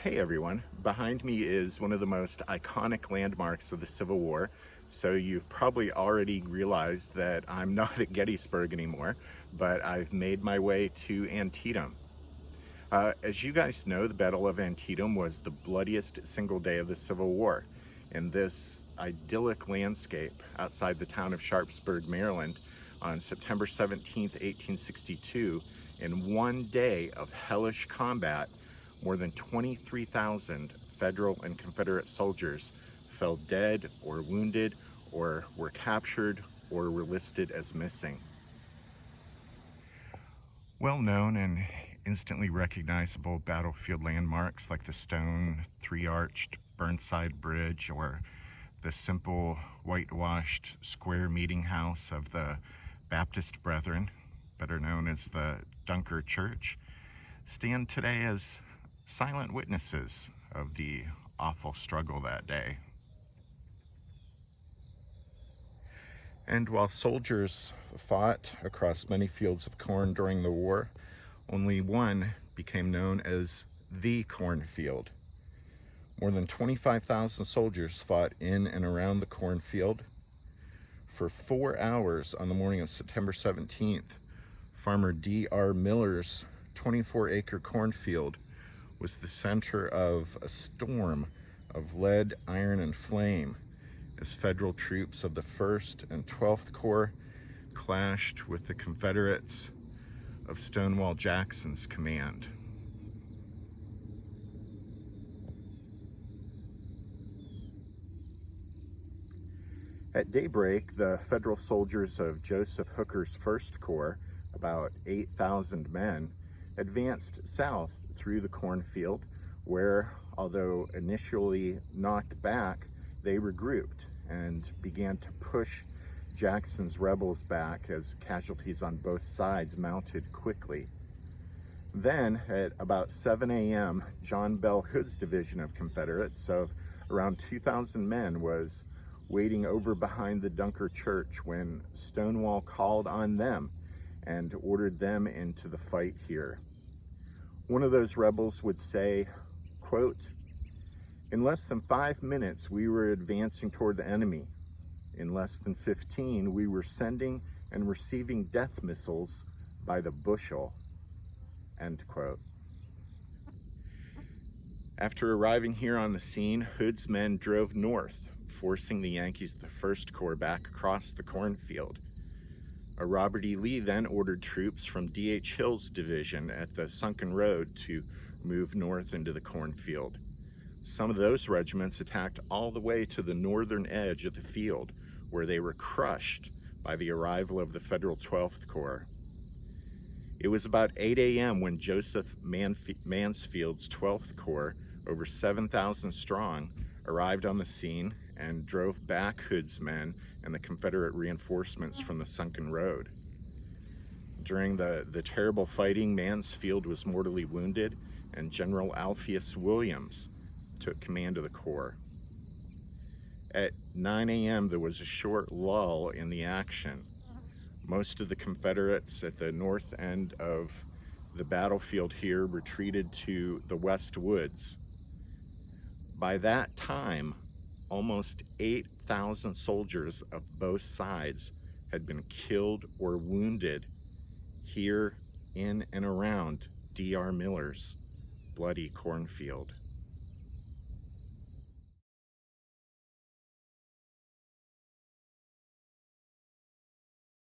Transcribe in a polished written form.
Hey everyone, behind me is one of the most iconic landmarks of the Civil War, so you've probably already realized that I'm not at Gettysburg anymore, but I've made my way to Antietam. As you guys know, the Battle of Antietam was the bloodiest single day of the Civil War. In this idyllic landscape outside the town of Sharpsburg, Maryland, on September 17th, 1862, in one day of hellish combat, more than 23,000 Federal and Confederate soldiers fell dead or wounded or were captured or were listed as missing. Well-known and instantly recognizable battlefield landmarks like the stone three-arched Burnside Bridge or the simple whitewashed square meeting house of the Baptist Brethren, better known as the Dunker Church, stand today as silent witnesses of the awful struggle that day. And while soldiers fought across many fields of corn during the war, only one became known as the cornfield. More than 25,000 soldiers fought in and around the cornfield. For 4 hours on the morning of September 17th, Farmer D.R. Miller's 24-acre cornfield was the center of a storm of lead, iron, and flame as Federal troops of the 1st and 12th Corps clashed with the Confederates of Stonewall Jackson's command. At daybreak, the Federal soldiers of Joseph Hooker's 1st Corps, about 8,000 men, advanced south through the cornfield where, although initially knocked back, they regrouped and began to push Jackson's rebels back as casualties on both sides mounted quickly. Then, at about 7 a.m., John Bell Hood's division of Confederates of around 2,000 men was waiting over behind the Dunker Church when Stonewall called on them and ordered them into the fight here. One of those rebels would say, quote, "In less than 5 minutes, we were advancing toward the enemy. In less than 15, we were sending and receiving death missiles by the bushel," end quote. After arriving here on the scene, Hood's men drove north, forcing the Yankees of the 1st Corps back across the cornfield. Robert E. Lee then ordered troops from D.H. Hill's division at the Sunken Road to move north into the cornfield. Some of those regiments attacked all the way to the northern edge of the field, where they were crushed by the arrival of the Federal 12th Corps. It was about 8 a.m. when Joseph Mansfield's 12th Corps, over 7,000 strong, arrived on the scene and drove back Hood's men and the Confederate reinforcements from the Sunken Road. During the terrible fighting, Mansfield was mortally wounded, and General Alpheus Williams took command of the Corps. At 9 a.m., there was a short lull in the action. Most of the Confederates at the north end of the battlefield here retreated to the West Woods. By that time, almost 8,000 soldiers of both sides had been killed or wounded here in and around D.R. Miller's bloody cornfield.